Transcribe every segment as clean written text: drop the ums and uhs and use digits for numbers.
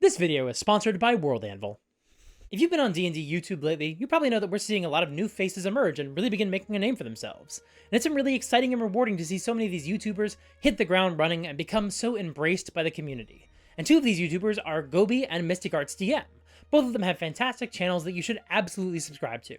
This video is sponsored by World Anvil. If you've been on D&D YouTube lately, you probably know that we're seeing a lot of new faces emerge and really begin making a name for themselves. And it's been really exciting and rewarding to see so many of these YouTubers hit the ground running and become so embraced by the community. And two of these YouTubers are Gobi and Mystic Arts DM. Both of them have fantastic channels that you should absolutely subscribe to.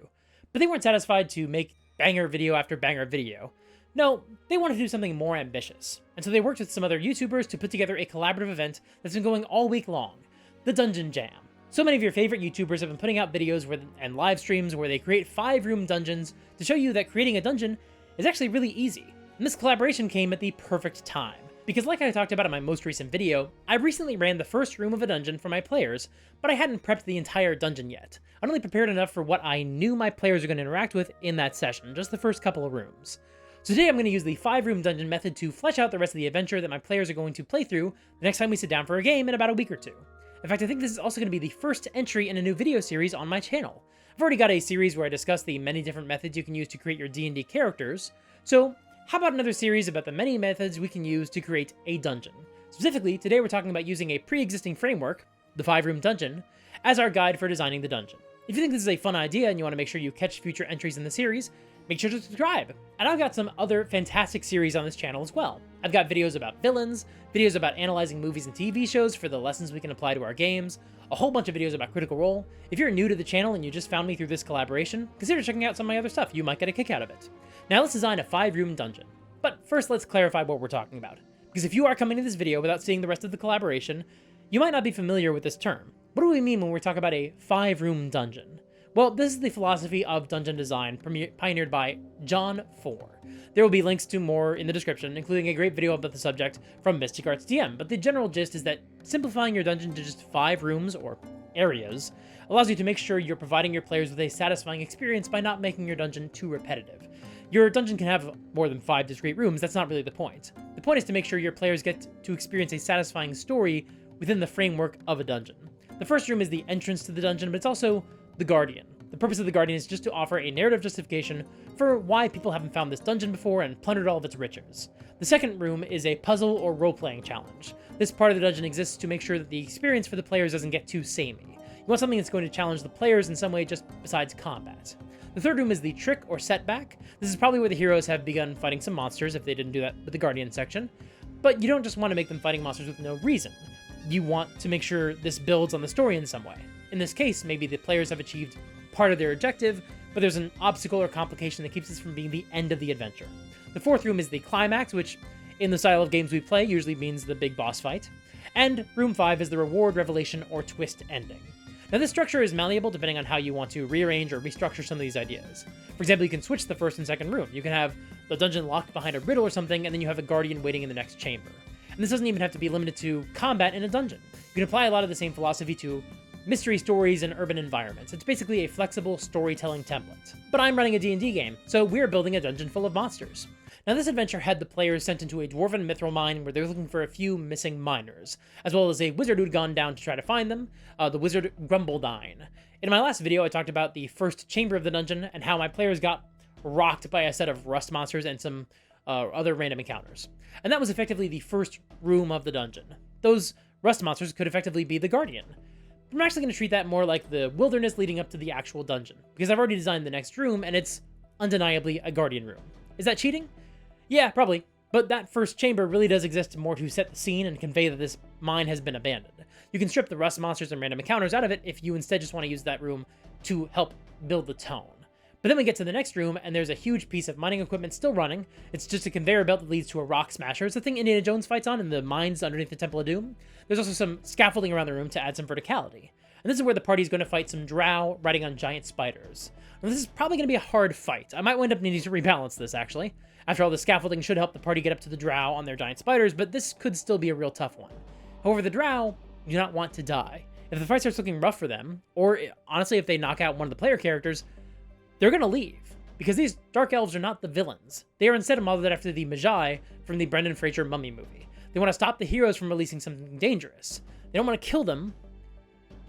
But they weren't satisfied to make banger video after banger video. No, they wanted to do something more ambitious. And so they worked with some other YouTubers to put together a collaborative event that's been going all week long. The Dungeon Jam. So many of your favorite YouTubers have been putting out videos and live streams where they create 5-room dungeons to show you that creating a dungeon is actually really easy. And this collaboration came at the perfect time. Because like I talked about in my most recent video, I recently ran the first room of a dungeon for my players, but I hadn't prepped the entire dungeon yet. I'd only prepared enough for what I knew my players were going to interact with in that session, just the first couple of rooms. So today I'm going to use the 5-room dungeon method to flesh out the rest of the adventure that my players are going to play through the next time we sit down for a game in about a week or two. In fact, I think this is also going to be the first entry in a new video series on my channel. I've already got a series where I discuss the many different methods you can use to create your D&D characters, so how about another series about the many methods we can use to create a dungeon? Specifically, today we're talking about using a pre-existing framework, the 5-room dungeon, as our guide for designing the dungeon. If you think this is a fun idea and you want to make sure you catch future entries in the series, make sure to subscribe. And I've got some other fantastic series on this channel as well. I've got videos about villains, videos about analyzing movies and TV shows for the lessons we can apply to our games, a whole bunch of videos about Critical Role. If you're new to the channel and you just found me through this collaboration, consider checking out some of my other stuff. You might get a kick out of it. Now let's design a 5-room dungeon. But first let's clarify what we're talking about. Because if you are coming to this video without seeing the rest of the collaboration, you might not be familiar with this term. What do we mean when we talk about a 5-room dungeon? Well, this is the philosophy of dungeon design pioneered by John 4. There will be links to more in the description, including a great video about the subject from Mystic Arts DM, but the general gist is that simplifying your dungeon to just 5 rooms, or areas, allows you to make sure you're providing your players with a satisfying experience by not making your dungeon too repetitive. Your dungeon can have more than 5 discrete rooms, that's not really the point. The point is to make sure your players get to experience a satisfying story within the framework of a dungeon. The first room is the entrance to the dungeon, but it's also the Guardian. The purpose of the Guardian is just to offer a narrative justification for why people haven't found this dungeon before and plundered all of its riches. The second room is a puzzle or role-playing challenge. This part of the dungeon exists to make sure that the experience for the players doesn't get too samey. You want something that's going to challenge the players in some way just besides combat. The third room is the trick or setback. This is probably where the heroes have begun fighting some monsters if they didn't do that with the Guardian section. But you don't just want to make them fighting monsters with no reason. You want to make sure this builds on the story in some way. In this case, maybe the players have achieved part of their objective, but there's an obstacle or complication that keeps this from being the end of the adventure. The fourth room is the climax, which in the style of games we play usually means the big boss fight. And room 5 is the reward, revelation, or twist ending. Now this structure is malleable depending on how you want to rearrange or restructure some of these ideas. For example, you can switch the first and second room. You can have the dungeon locked behind a riddle or something, and then you have a guardian waiting in the next chamber. And this doesn't even have to be limited to combat in a dungeon. You can apply a lot of the same philosophy to mystery stories and urban environments. It's basically a flexible storytelling template. But I'm running a D&D game, so we're building a dungeon full of monsters. Now this adventure had the players sent into a dwarven mithril mine where they're looking for a few missing miners, as well as a wizard who'd gone down to try to find them, the wizard Grumbledine. In my last video, I talked about the first chamber of the dungeon and how my players got rocked by a set of rust monsters and some other random encounters. And that was effectively the first room of the dungeon. Those rust monsters could effectively be the Guardian. I'm actually going to treat that more like the wilderness leading up to the actual dungeon, because I've already designed the next room, and it's undeniably a Guardian room. Is that cheating? Yeah, probably, but that first chamber really does exist more to set the scene and convey that this mine has been abandoned. You can strip the rust monsters and random encounters out of it if you instead just want to use that room to help build the tone. But then we get to the next room, and there's a huge piece of mining equipment still running. It's just a conveyor belt that leads to a rock smasher. It's the thing Indiana Jones fights on in the mines underneath the Temple of Doom. There's also some scaffolding around the room to add some verticality. And this is where the party's going to fight some drow riding on giant spiders. Now, this is probably going to be a hard fight. I might wind up needing to rebalance this, actually. After all, the scaffolding should help the party get up to the drow on their giant spiders, but this could still be a real tough one. However, the drow do not want to die. If the fight starts looking rough for them, or honestly, if they knock out one of the player characters, they're going to leave. Because these dark elves are not the villains. They are instead modeled after the Magi from the Brendan Fraser Mummy movie. They want to stop the heroes from releasing something dangerous. They don't want to kill them,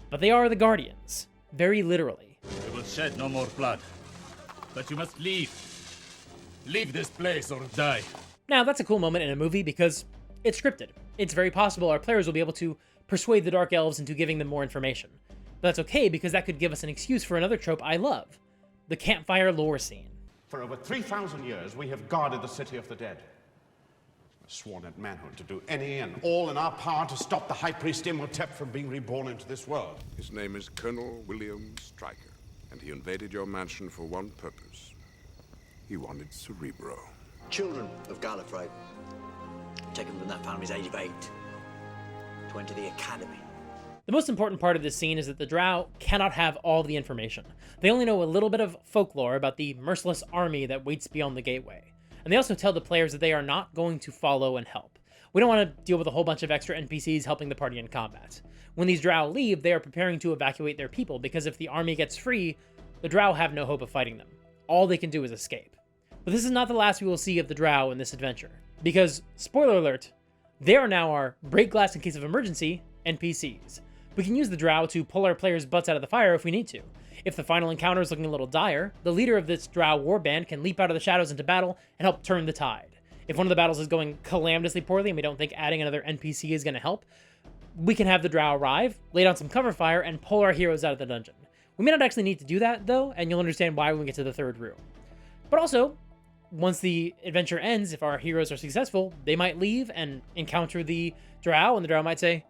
but they are the Guardians. Very literally. We will shed no more blood. But you must leave. Leave this place or die. Now, that's a cool moment in a movie because it's scripted. It's very possible our players will be able to persuade the Dark Elves into giving them more information. But that's okay, because that could give us an excuse for another trope I love, the campfire lore scene. For over 3,000 years, we have guarded the city of the dead. We're sworn at manhood to do any and all in our power to stop the High Priest Imhotep from being reborn into this world. His name is Colonel William Stryker, and he invaded your mansion for one purpose. He wanted Cerebro. Children of Gallifrey, taken from that family's age of 8, to enter the academy. The most important part of this scene is that the Drow cannot have all of the information. They only know a little bit of folklore about the merciless army that waits beyond the gateway. And they also tell the players that they are not going to follow and help. We don't want to deal with a whole bunch of extra NPCs helping the party in combat. When these Drow leave, they are preparing to evacuate their people, because if the army gets free, the Drow have no hope of fighting them. All they can do is escape. But this is not the last we will see of the Drow in this adventure, because, spoiler alert, they are now our break glass in case of emergency NPCs. We can use the Drow to pull our players' butts out of the fire if we need to. If the final encounter is looking a little dire, the leader of this Drow warband can leap out of the shadows into battle and help turn the tide. If one of the battles is going calamitously poorly and we don't think adding another NPC is going to help, we can have the Drow arrive, lay down some cover fire, and pull our heroes out of the dungeon. We may not actually need to do that, though, and you'll understand why when we get to the third room. But also, once the adventure ends, if our heroes are successful, they might leave and encounter the Drow, and the Drow might say,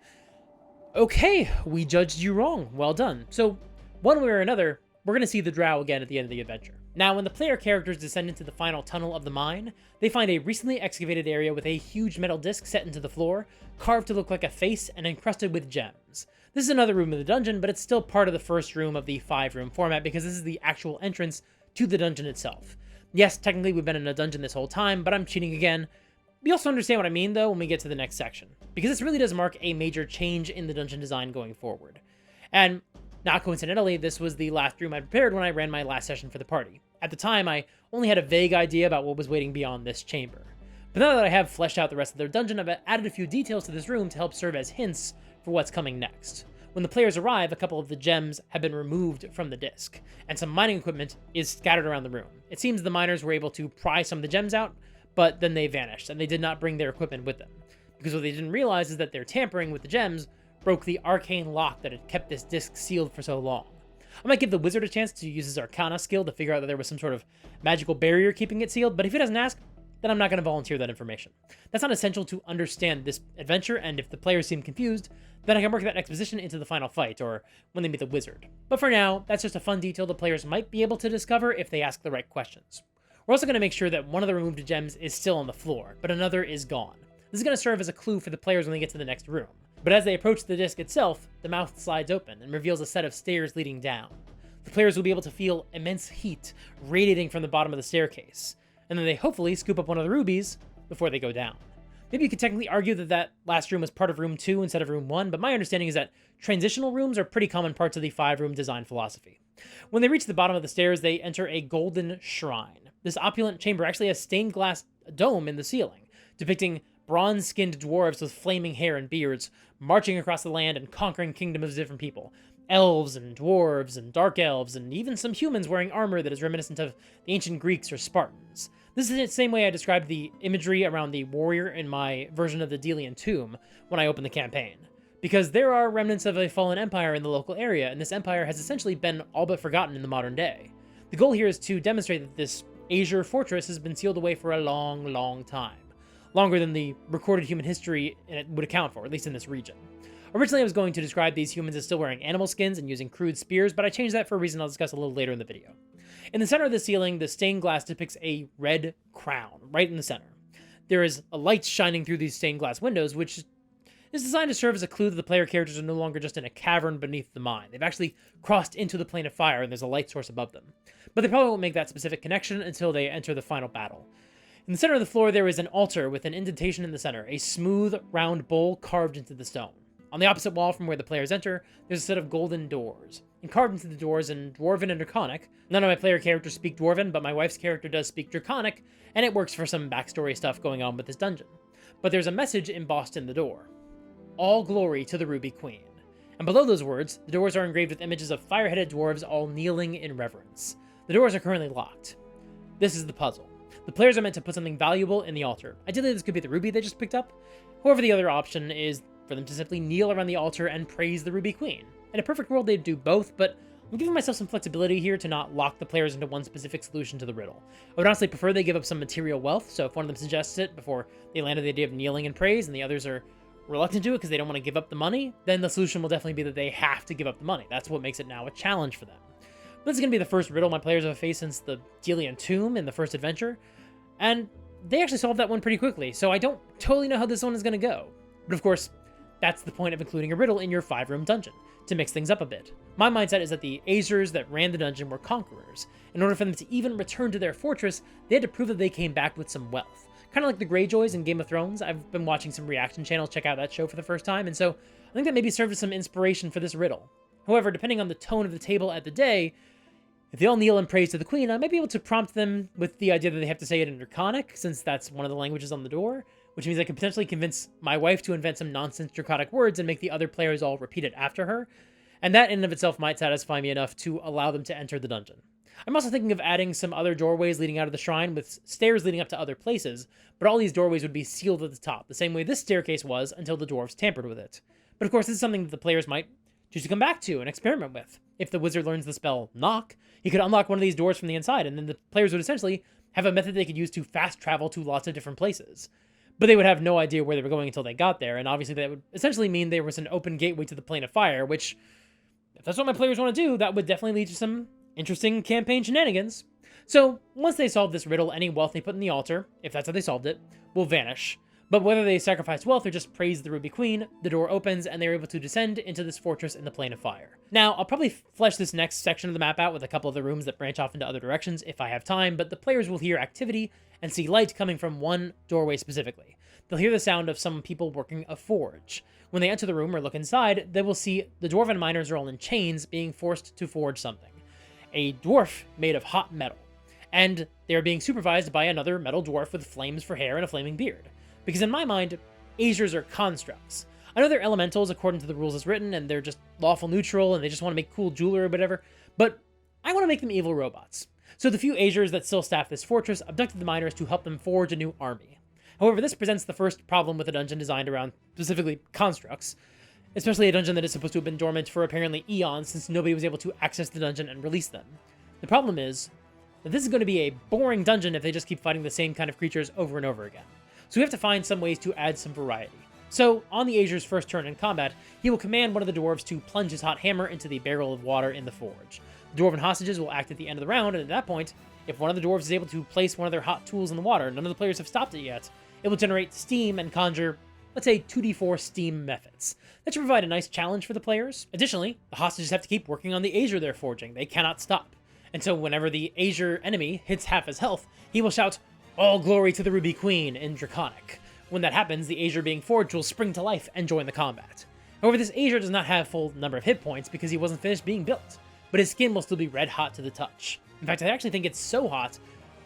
"Okay, we judged you wrong, well done." So, one way or another, we're going to see the Drow again at the end of the adventure. Now, when the player characters descend into the final tunnel of the mine, they find a recently excavated area with a huge metal disc set into the floor, carved to look like a face and encrusted with gems. This is another room of the dungeon, but it's still part of the first room of the 5-room format, because this is the actual entrance to the dungeon itself. Yes, technically we've been in a dungeon this whole time, but I'm cheating again. You also understand what I mean, though, when we get to the next section, because this really does mark a major change in the dungeon design going forward. And not coincidentally, this was the last room I prepared when I ran my last session for the party. At the time, I only had a vague idea about what was waiting beyond this chamber. But now that I have fleshed out the rest of their dungeon, I've added a few details to this room to help serve as hints for what's coming next. When the players arrive, a couple of the gems have been removed from the disc, and some mining equipment is scattered around the room. It seems the miners were able to pry some of the gems out, but then they vanished, and they did not bring their equipment with them. Because what they didn't realize is that their tampering with the gems broke the arcane lock that had kept this disc sealed for so long. I might give the wizard a chance to use his Arcana skill to figure out that there was some sort of magical barrier keeping it sealed, but if he doesn't ask, then I'm not going to volunteer that information. That's not essential to understand this adventure, and if the players seem confused, then I can work that exposition into the final fight, or when they meet the wizard. But for now, that's just a fun detail the players might be able to discover if they ask the right questions. We're also going to make sure that one of the removed gems is still on the floor, but another is gone. This is going to serve as a clue for the players when they get to the next room. But as they approach the disc itself, the mouth slides open and reveals a set of stairs leading down. The players will be able to feel immense heat radiating from the bottom of the staircase, and then they hopefully scoop up one of the rubies before they go down. Maybe you could technically argue that that last room was part of room 2 instead of room 1, but my understanding is that transitional rooms are pretty common parts of the 5-room design philosophy. When they reach the bottom of the stairs, they enter a golden shrine. This opulent chamber actually has stained glass dome in the ceiling, depicting bronze-skinned dwarves with flaming hair and beards, marching across the land and conquering kingdoms of different people. Elves and dwarves and dark elves, and even some humans wearing armor that is reminiscent of the ancient Greeks or Spartans. This is the same way I described the imagery around the warrior in my version of the Delian Tomb when I opened the campaign. Because there are remnants of a fallen empire in the local area, and this empire has essentially been all but forgotten in the modern day. The goal here is to demonstrate that this Azure fortress has been sealed away for a long, long time. Longer than the recorded human history would account for, at least in this region. Originally, I was going to describe these humans as still wearing animal skins and using crude spears, but I changed that for a reason I'll discuss a little later in the video. In the center of the ceiling, the stained glass depicts a red crown, right in the center. There is a light shining through these stained glass windows, which is designed to serve as a clue that the player characters are no longer just in a cavern beneath the mine. They've actually crossed into the plane of fire, and there's a light source above them. But they probably won't make that specific connection until they enter the final battle. In the center of the floor, there is an altar with an indentation in the center, a smooth, round bowl carved into the stone. On the opposite wall from where the players enter, there's a set of golden doors. And carved into the doors in Dwarven and Draconic. None of my player characters speak Dwarven, but my wife's character does speak Draconic, and it works for some backstory stuff going on with this dungeon. But there's a message embossed in the door. All glory to the Ruby Queen. And below those words, the doors are engraved with images of fire-headed dwarves all kneeling in reverence. The doors are currently locked. This is the puzzle. The players are meant to put something valuable in the altar. Ideally, this could be the ruby they just picked up. However, the other option is for them to simply kneel around the altar and praise the Ruby Queen. In a perfect world, they'd do both, but I'm giving myself some flexibility here to not lock the players into one specific solution to the riddle. I would honestly prefer they give up some material wealth, so if one of them suggests it before they land on the idea of kneeling in praise and the others are reluctant to it because they don't want to give up the money, then the solution will definitely be that they have to give up the money. That's what makes it now a challenge for them. This is going to be the first riddle my players have faced since the Delian Tomb in the first adventure, and they actually solved that one pretty quickly, so I don't totally know how this one is going to go. But of course, that's the point of including a riddle in your 5-room dungeon, to mix things up a bit. My mindset is that the Azers that ran the dungeon were conquerors. In order for them to even return to their fortress, they had to prove that they came back with some wealth. Kind of like the Greyjoys in Game of Thrones. I've been watching some reaction channels check out that show for the first time, and so I think that maybe served as some inspiration for this riddle. However, depending on the tone of the table at the day, if they all kneel in praise to the Queen, I might be able to prompt them with the idea that they have to say it in Draconic, since that's one of the languages on the door, which means I could potentially convince my wife to invent some nonsense Draconic words and make the other players all repeat it after her, and that in and of itself might satisfy me enough to allow them to enter the dungeon. I'm also thinking of adding some other doorways leading out of the shrine with stairs leading up to other places, but all these doorways would be sealed at the top, the same way this staircase was until the dwarves tampered with it. But of course, this is something that the players might choose to come back to and experiment with. If the wizard learns the spell Knock, he could unlock one of these doors from the inside, and then the players would essentially have a method they could use to fast travel to lots of different places. But they would have no idea where they were going until they got there, and obviously that would essentially mean there was an open gateway to the Plane of Fire, which, if that's what my players want to do, that would definitely lead to some interesting campaign shenanigans. So, once they solve this riddle, any wealth they put in the altar, if that's how they solved it, will vanish. But whether they sacrifice wealth or just praise the Ruby Queen, the door opens and they're able to descend into this fortress in the Plane of Fire. Now, I'll probably flesh this next section of the map out with a couple of the rooms that branch off into other directions if I have time, but the players will hear activity and see light coming from one doorway specifically. They'll hear the sound of some people working a forge. When they enter the room or look inside, they will see the dwarven miners are all in chains being forced to forge something. A dwarf made of hot metal. And they are being supervised by another metal dwarf with flames for hair and a flaming beard. Because in my mind, Azers are constructs. I know they're elementals according to the rules as written, and they're just lawful neutral, and they just want to make cool jewelry or whatever, but I want to make them evil robots. So the few Azers that still staff this fortress abducted the miners to help them forge a new army. However, this presents the first problem with a dungeon designed around specifically constructs, especially a dungeon that is supposed to have been dormant for apparently eons since nobody was able to access the dungeon and release them. The problem is that this is going to be a boring dungeon if they just keep fighting the same kind of creatures over and over again. So we have to find some ways to add some variety. So, on the Azer's first turn in combat, he will command one of the dwarves to plunge his hot hammer into the barrel of water in the forge. The dwarven hostages will act at the end of the round, and at that point, if one of the dwarves is able to place one of their hot tools in the water, none of the players have stopped it yet, it will generate steam and conjure, let's say, 2d4 steam methods. That should provide a nice challenge for the players. Additionally, the hostages have to keep working on the Azer they're forging. They cannot stop. And so whenever the Azer enemy hits half his health, he will shout, "All glory to the Ruby Queen" in Draconic. When that happens, the Azer being forged will spring to life and join the combat. However, this Azer does not have full number of hit points because he wasn't finished being built, but his skin will still be red hot to the touch. In fact, I actually think it's so hot,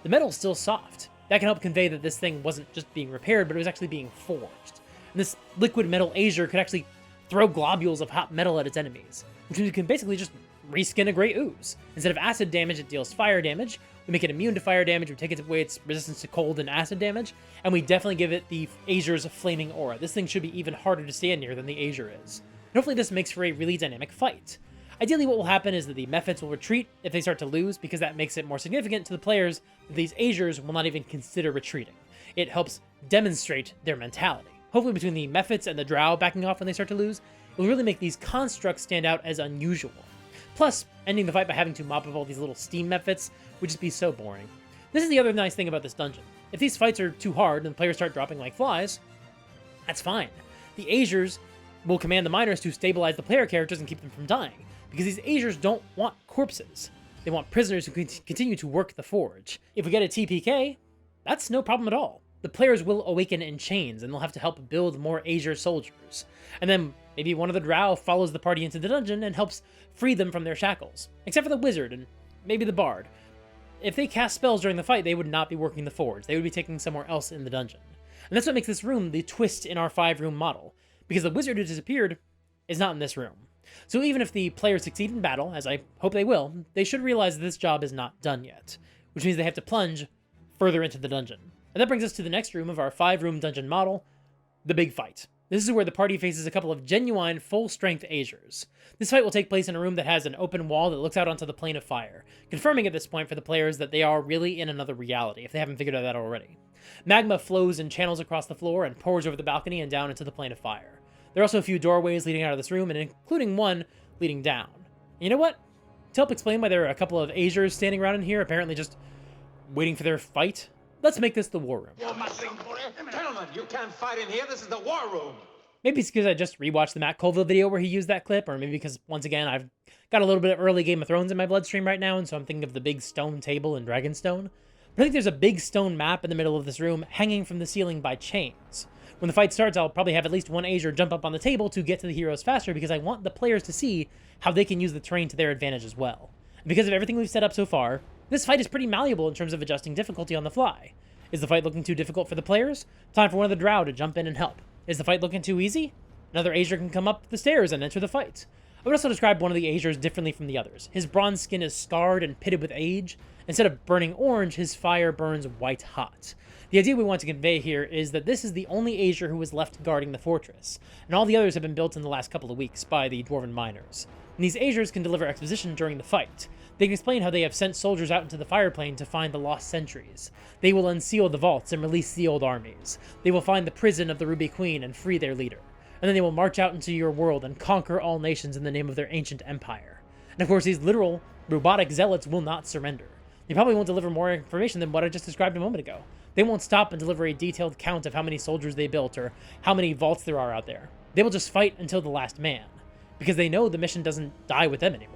the metal's still soft. That can help convey that this thing wasn't just being repaired, but it was actually being forged. And this liquid metal Azer could actually throw globules of hot metal at its enemies, which means it can basically just reskin a gray ooze. Instead of acid damage, it deals fire damage. We make it immune to fire damage, we take away its resistance to cold and acid damage, and we definitely give it the Azer's flaming aura. This thing should be even harder to stand near than the Azer is. And hopefully this makes for a really dynamic fight. Ideally what will happen is that the Mephits will retreat if they start to lose, because that makes it more significant to the players that these Azers will not even consider retreating. It helps demonstrate their mentality. Hopefully between the Mephits and the Drow backing off when they start to lose, it will really make these constructs stand out as unusual. Plus, ending the fight by having to mop up all these little steam Mephits would just be so boring. This is the other nice thing about this dungeon. If these fights are too hard and the players start dropping like flies, that's fine. The Azers will command the miners to stabilize the player characters and keep them from dying, because these Azers don't want corpses. They want prisoners who can continue to work the forge. If we get a TPK, that's no problem at all. The players will awaken in chains, and they'll have to help build more Azer soldiers. And then maybe one of the Drow follows the party into the dungeon and helps free them from their shackles. Except for the wizard and maybe the bard. If they cast spells during the fight, they would not be working the forge. They would be taking somewhere else in the dungeon. And that's what makes this room the twist in our 5-room model, because the wizard who disappeared is not in this room. So even if the players succeed in battle, as I hope they will, they should realize that this job is not done yet, which means they have to plunge further into the dungeon. And that brings us to the next room of our 5-room dungeon model, the big fight. This is where the party faces a couple of genuine, full-strength Azers. This fight will take place in a room that has an open wall that looks out onto the plane of fire, confirming at this point for the players that they are really in another reality, if they haven't figured out that already. Magma flows in channels across the floor and pours over the balcony and down into the plane of fire. There are also a few doorways leading out of this room, and including one leading down. And you know what? To help explain why there are a couple of Azers standing around in here, apparently just waiting for their fight, let's make this the war room. Gentlemen, you can't fight in here. This is the war room. Maybe it's because I just rewatched the Matt Colville video where he used that clip, or maybe because, once again, I've got a little bit of early Game of Thrones in my bloodstream right now, and so I'm thinking of the big stone table in Dragonstone. But I think there's a big stone map in the middle of this room hanging from the ceiling by chains. When the fight starts, I'll probably have at least one Azer jump up on the table to get to the heroes faster because I want the players to see how they can use the terrain to their advantage as well. And because of everything we've set up so far, this fight is pretty malleable in terms of adjusting difficulty on the fly. Is the fight looking too difficult for the players? Time for one of the drow to jump in and help. Is the fight looking too easy? Another Azer can come up the stairs and enter the fight. I would also describe one of the Azers differently from the others. His bronze skin is scarred and pitted with age. Instead of burning orange, his fire burns white hot. The idea we want to convey here is that this is the only Azer who is left guarding the fortress, and all the others have been built in the last couple of weeks by the dwarven miners. And these Azers can deliver exposition during the fight. They can explain how they have sent soldiers out into the fire plane to find the lost sentries. They will unseal the vaults and release the old armies. They will find the prison of the Ruby Queen and free their leader. And then they will march out into your world and conquer all nations in the name of their ancient empire. And of course, these literal robotic zealots will not surrender. They probably won't deliver more information than what I just described a moment ago. They won't stop and deliver a detailed count of how many soldiers they built or how many vaults there are out there. They will just fight until the last man, because they know the mission doesn't die with them anymore.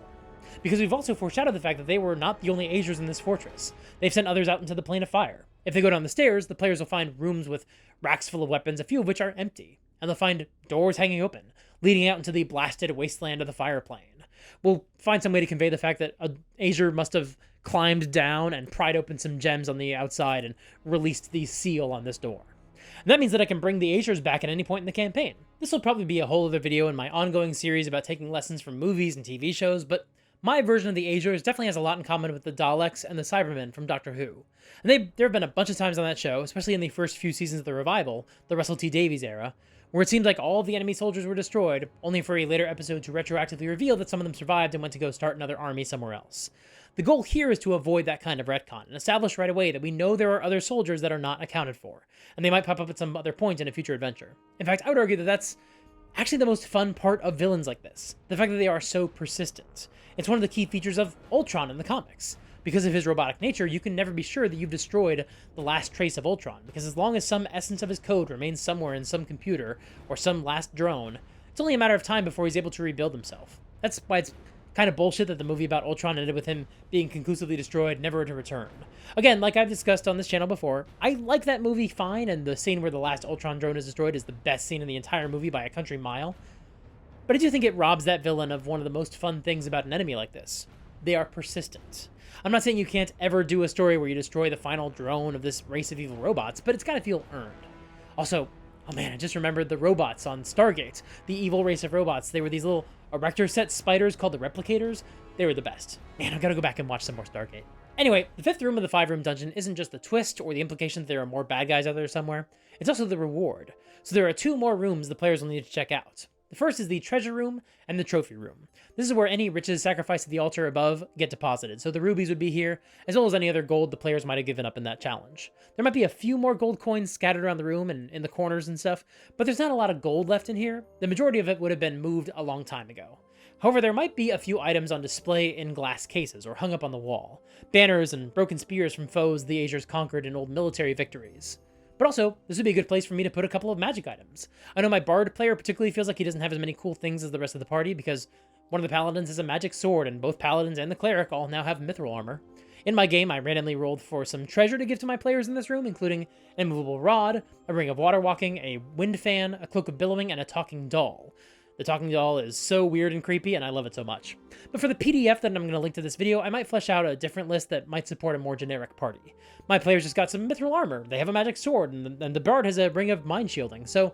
Because we've also foreshadowed the fact that they were not the only Azers in this fortress. They've sent others out into the plane of fire. If they go down the stairs, the players will find rooms with racks full of weapons, a few of which are empty. And they'll find doors hanging open, leading out into the blasted wasteland of the fire plane. We'll find some way to convey the fact that an Azer must have climbed down and pried open some gems on the outside and released the seal on this door. And that means that I can bring the Azers back at any point in the campaign. This will probably be a whole other video in my ongoing series about taking lessons from movies and TV shows, but my version of the Azers definitely has a lot in common with the Daleks and the Cybermen from Doctor Who. And there have been a bunch of times on that show, especially in the first few seasons of the revival, the Russell T Davies era, where it seems like all of the enemy soldiers were destroyed, only for a later episode to retroactively reveal that some of them survived and went to go start another army somewhere else. The goal here is to avoid that kind of retcon, and establish right away that we know there are other soldiers that are not accounted for, and they might pop up at some other point in a future adventure. In fact, I would argue that that's actually the most fun part of villains like this, the fact that they are so persistent. It's one of the key features of Ultron in the comics. Because of his robotic nature, you can never be sure that you've destroyed the last trace of Ultron, because as long as some essence of his code remains somewhere in some computer or some last drone, it's only a matter of time before he's able to rebuild himself. That's why it's kind of bullshit that the movie about Ultron ended with him being conclusively destroyed, never to return. Again, like I've discussed on this channel before, I like that movie fine, and the scene where the last Ultron drone is destroyed is the best scene in the entire movie by a country mile. But I do think it robs that villain of one of the most fun things about an enemy like this. They are persistent. I'm not saying you can't ever do a story where you destroy the final drone of this race of evil robots, but it's gotta feel earned. Also, oh man, I just remembered the robots on Stargate. The evil race of robots. They were these little erector set spiders called the Replicators. They were the best. Man, I've gotta go back and watch some more Stargate. Anyway, the fifth room of the 5-room dungeon isn't just the twist or the implication that there are more bad guys out there somewhere. It's also the reward. So there are 2 more rooms the players will need to check out. The first is the treasure room and the trophy room. This is where any riches sacrificed at the altar above get deposited, so the rubies would be here, as well as any other gold the players might have given up in that challenge. There might be a few more gold coins scattered around the room and in the corners and stuff, but there's not a lot of gold left in here. The majority of it would have been moved a long time ago. However, there might be a few items on display in glass cases or hung up on the wall. Banners and broken spears from foes the Azers conquered in old military victories. But also, this would be a good place for me to put a couple of magic items. I know my bard player particularly feels like he doesn't have as many cool things as the rest of the party because one of the paladins has a magic sword, and both paladins and the cleric all now have mithril armor. In my game, I randomly rolled for some treasure to give to my players in this room, including an immovable rod, a ring of water walking, a wind fan, a cloak of billowing, and a talking doll. The talking doll is so weird and creepy, and I love it so much. But for the PDF that I'm going to link to this video, I might flesh out a different list that might support a more generic party. My players just got some mithril armor, they have a magic sword, and the bard has a ring of mind shielding, so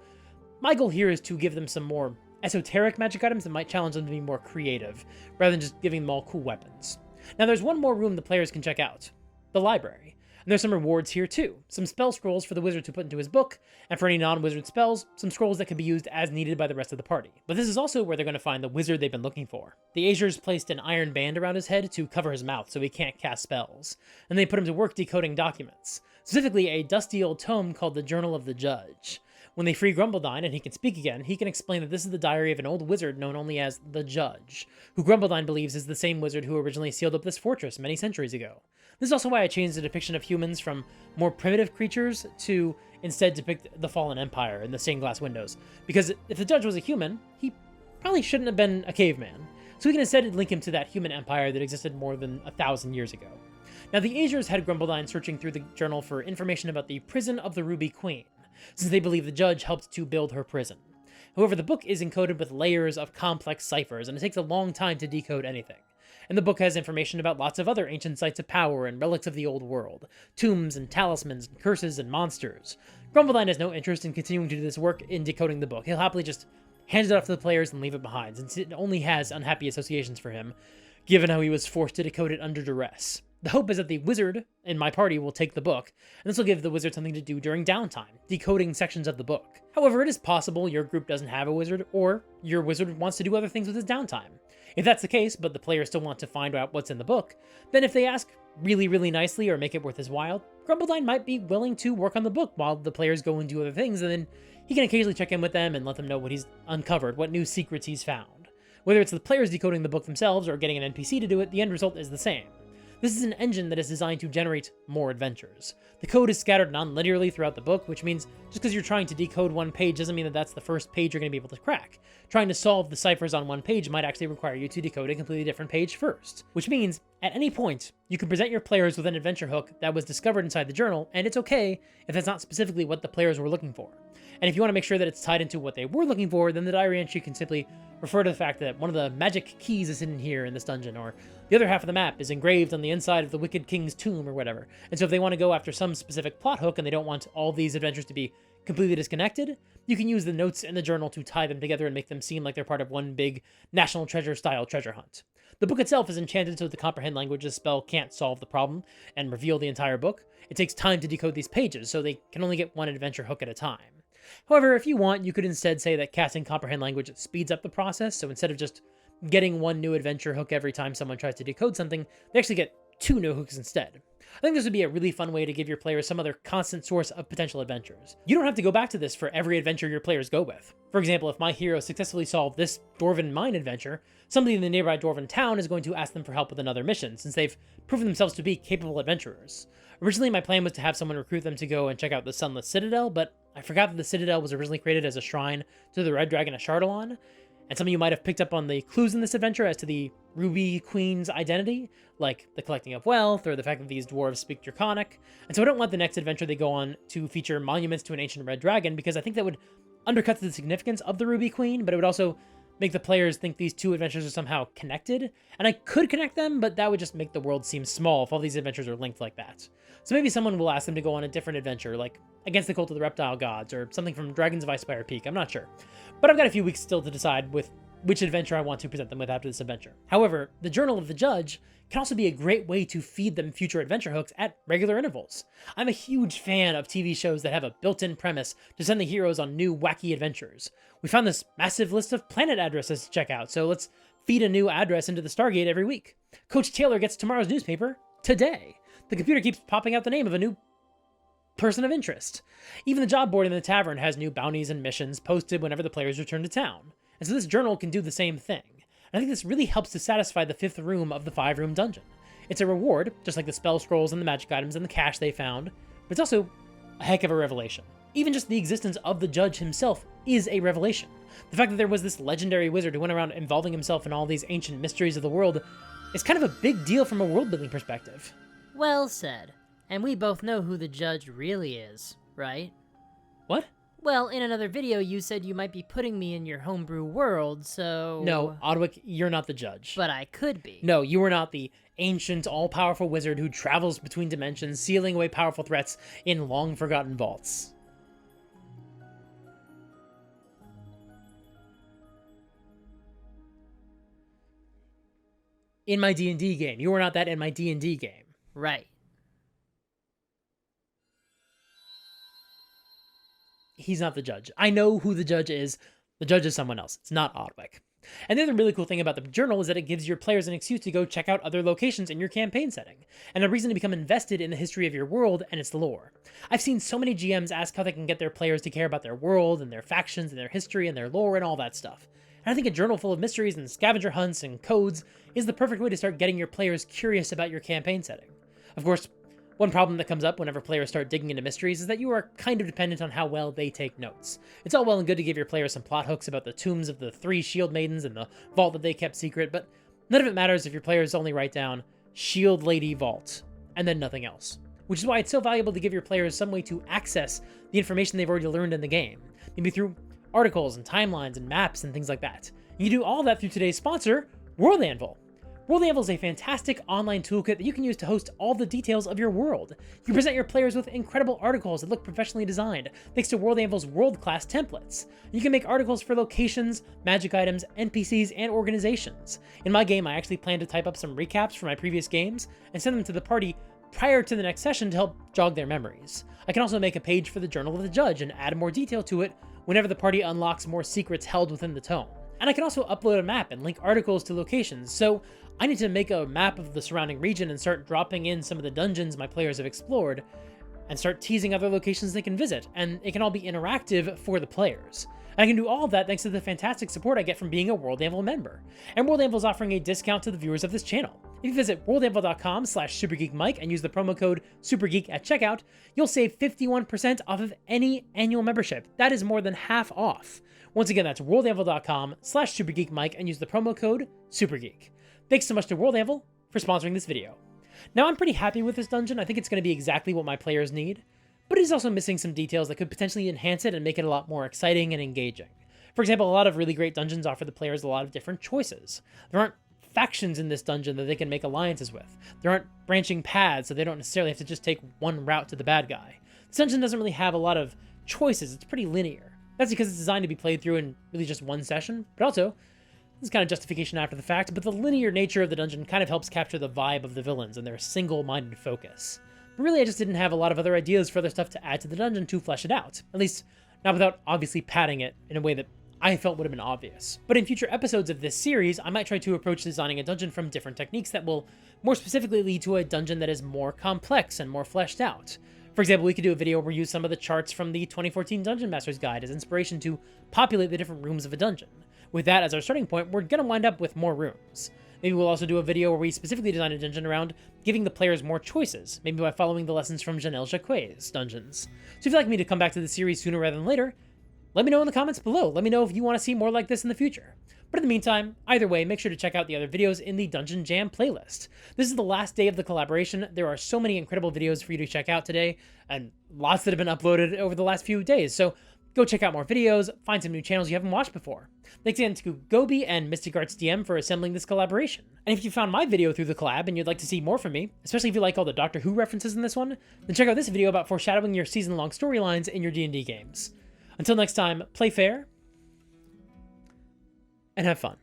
my goal here is to give them some more esoteric magic items that might challenge them to be more creative, rather than just giving them all cool weapons. Now there's one more room the players can check out, the library. And there's some rewards here too. Some spell scrolls for the wizard to put into his book, and for any non-wizard spells, some scrolls that can be used as needed by the rest of the party. But this is also where they're going to find the wizard they've been looking for. The Azures placed an iron band around his head to cover his mouth so he can't cast spells, and they put him to work decoding documents, specifically a dusty old tome called the Journal of the Judge. When they free Grumbledine and he can speak again, he can explain that this is the diary of an old wizard known only as the Judge, who Grumbledine believes is the same wizard who originally sealed up this fortress many centuries ago. This is also why I changed the depiction of humans from more primitive creatures to instead depict the fallen empire in the stained glass windows, because if the Judge was a human, he probably shouldn't have been a caveman, so we can instead link him to that human empire that existed more than 1,000 years ago. Now, the Azures had Grumbledine searching through the journal for information about the prison of the Ruby Queen, since they believe the Judge helped to build her prison. However, the book is encoded with layers of complex ciphers, and it takes a long time to decode anything. And the book has information about lots of other ancient sites of power and relics of the old world, tombs and talismans and curses and monsters. Grumbledine has no interest in continuing to do this work in decoding the book. He'll happily just hand it off to the players and leave it behind, since it only has unhappy associations for him, given how he was forced to decode it under duress. The hope is that the wizard in my party will take the book, and this will give the wizard something to do during downtime, decoding sections of the book. However, it is possible your group doesn't have a wizard, or your wizard wants to do other things with his downtime. If that's the case, but the players still want to find out what's in the book, then if they ask really, really nicely or make it worth his while, Grumbledine might be willing to work on the book while the players go and do other things, and then he can occasionally check in with them and let them know what he's uncovered, what new secrets he's found. Whether it's the players decoding the book themselves or getting an NPC to do it, the end result is the same. This is an engine that is designed to generate more adventures. The code is scattered non-linearly throughout the book, which means just because you're trying to decode one page doesn't mean that that's the first page you're going to be able to crack. Trying to solve the ciphers on one page might actually require you to decode a completely different page first. Which means, at any point, you can present your players with an adventure hook that was discovered inside the journal, and it's okay if that's not specifically what the players were looking for. And if you want to make sure that it's tied into what they were looking for, then the diary entry can simply refer to the fact that one of the magic keys is hidden here in this dungeon, or the other half of the map is engraved on the inside of the Wicked King's tomb, or whatever. And so if they want to go after some specific plot hook and they don't want all these adventures to be completely disconnected, you can use the notes in the journal to tie them together and make them seem like they're part of one big National Treasure-style treasure hunt. The book itself is enchanted so the Comprehend Languages spell can't solve the problem and reveal the entire book. It takes time to decode these pages, so they can only get one adventure hook at a time. However, if you want, you could instead say that casting Comprehend Language speeds up the process, so instead of just getting one new adventure hook every time someone tries to decode something, they actually get 2 new hooks instead. I think this would be a really fun way to give your players some other constant source of potential adventures. You don't have to go back to this for every adventure your players go with. For example, if my hero successfully solved this Dwarven mine adventure, somebody in the nearby Dwarven town is going to ask them for help with another mission, since they've proven themselves to be capable adventurers. Originally, my plan was to have someone recruit them to go and check out the Sunless Citadel, but I forgot that the Citadel was originally created as a shrine to the Red Dragon of Chardalon, and some of you might have picked up on the clues in this adventure as to the Ruby Queen's identity, like the collecting of wealth, or the fact that these dwarves speak Draconic, and so I don't want the next adventure they go on to feature monuments to an ancient red dragon, because I think that would undercut the significance of the Ruby Queen, but it would also make the players think these 2 adventures are somehow connected, and I could connect them, but that would just make the world seem small if all these adventures are linked like that. So maybe someone will ask them to go on a different adventure, like Against the Cult of the Reptile Gods, or something from Dragons of Icespire Peak, I'm not sure. But I've got a few weeks still to decide with which adventure I want to present them with after this adventure. However, the Journal of the Judge can also be a great way to feed them future adventure hooks at regular intervals. I'm a huge fan of TV shows that have a built-in premise to send the heroes on new wacky adventures. We found this massive list of planet addresses to check out, so let's feed a new address into the Stargate every week. Coach Taylor gets tomorrow's newspaper today. The computer keeps popping out the name of a new person of interest. Even the job board in the tavern has new bounties and missions posted whenever the players return to town. And so this journal can do the same thing. And I think this really helps to satisfy the 5th room of the 5-room dungeon. It's a reward, just like the spell scrolls and the magic items and the cash they found, but it's also a heck of a revelation. Even just the existence of the Judge himself is a revelation. The fact that there was this legendary wizard who went around involving himself in all these ancient mysteries of the world is kind of a big deal from a world-building perspective. Well said. And we both know who the Judge really is, right? What? Well, in another video, you said you might be putting me in your homebrew world, so... No, Odwick, you're not the Judge. But I could be. No, you are not the ancient, all-powerful wizard who travels between dimensions, sealing away powerful threats in long-forgotten vaults. In my D&D game. You are not that in my D&D game. Right. he's not the judge. I know who the judge is. The judge is someone else. It's not Odwick. And the other really cool thing about the journal is that it gives your players an excuse to go check out other locations in your campaign setting, and a reason to become invested in the history of your world and its lore. I've seen so many GMs ask how they can get their players to care about their world and their factions and their history and their lore and all that stuff. And I think a journal full of mysteries and scavenger hunts and codes is the perfect way to start getting your players curious about your campaign setting. Of course, one problem that comes up whenever players start digging into mysteries is that you are kind of dependent on how well they take notes. It's all well and good to give your players some plot hooks about the tombs of the 3 shield maidens and the vault that they kept secret, but none of it matters if your players only write down Shield Lady Vault, and then nothing else. Which is why it's so valuable to give your players some way to access the information they've already learned in the game, maybe through articles and timelines and maps and things like that. You can do all that through today's sponsor, World Anvil. World Anvil is a fantastic online toolkit that you can use to host all the details of your world. You present your players with incredible articles that look professionally designed, thanks to World Anvil's world-class templates. You can make articles for locations, magic items, NPCs, and organizations. In my game, I actually plan to type up some recaps for my previous games and send them to the party prior to the next session to help jog their memories. I can also make a page for the Journal of the Judge and add more detail to it whenever the party unlocks more secrets held within the tome. And I can also upload a map and link articles to locations, so I need to make a map of the surrounding region and start dropping in some of the dungeons my players have explored, and start teasing other locations they can visit, and it can all be interactive for the players. And I can do all of that thanks to the fantastic support I get from being a World Anvil member. And World Anvil is offering a discount to the viewers of this channel. If you visit worldanvil.com/supergeekmike and use the promo code SUPERGEEK at checkout, you'll save 51% off of any annual membership. That is more than half off. Once again, that's worldanvil.com/supergeekmike and use the promo code SUPERGEEK. Thanks so much to World Anvil for sponsoring this video. Now, I'm pretty happy with this dungeon. I think it's going to be exactly what my players need, but it is also missing some details that could potentially enhance it and make it a lot more exciting and engaging. For example, a lot of really great dungeons offer the players a lot of different choices. There aren't factions in this dungeon that they can make alliances with. There aren't branching paths, so they don't necessarily have to just take one route to the bad guy. This dungeon doesn't really have a lot of choices. It's pretty linear. That's because it's designed to be played through in really just one session, but also, this is kind of justification after the fact, but the linear nature of the dungeon kind of helps capture the vibe of the villains and their single-minded focus. But really, I just didn't have a lot of other ideas for other stuff to add to the dungeon to flesh it out. At least, not without obviously padding it in a way that I felt would have been obvious. But in future episodes of this series, I might try to approach designing a dungeon from different techniques that will more specifically lead to a dungeon that is more complex and more fleshed out. For example, we could do a video where we use some of the charts from the 2014 Dungeon Master's Guide as inspiration to populate the different rooms of a dungeon. With that as our starting point, we're going to wind up with more rooms. Maybe we'll also do a video where we specifically design a dungeon around giving the players more choices, maybe by following the lessons from Janelle Jacquet's dungeons. So if you'd like me to come back to the series sooner rather than later, let me know in the comments below. Let me know if you want to see more like this in the future. But in the meantime, either way, make sure to check out the other videos in the Dungeon Jam playlist. This is the last day of the collaboration. There are so many incredible videos for you to check out today, and lots that have been uploaded over the last few days, so go check out more videos, find some new channels you haven't watched before. Thanks again to Gobi and Mystic Arts DM for assembling this collaboration. And if you found my video through the collab and you'd like to see more from me, especially if you like all the Doctor Who references in this one, then check out this video about foreshadowing your season-long storylines in your D&D games. Until next time, play fair, and have fun.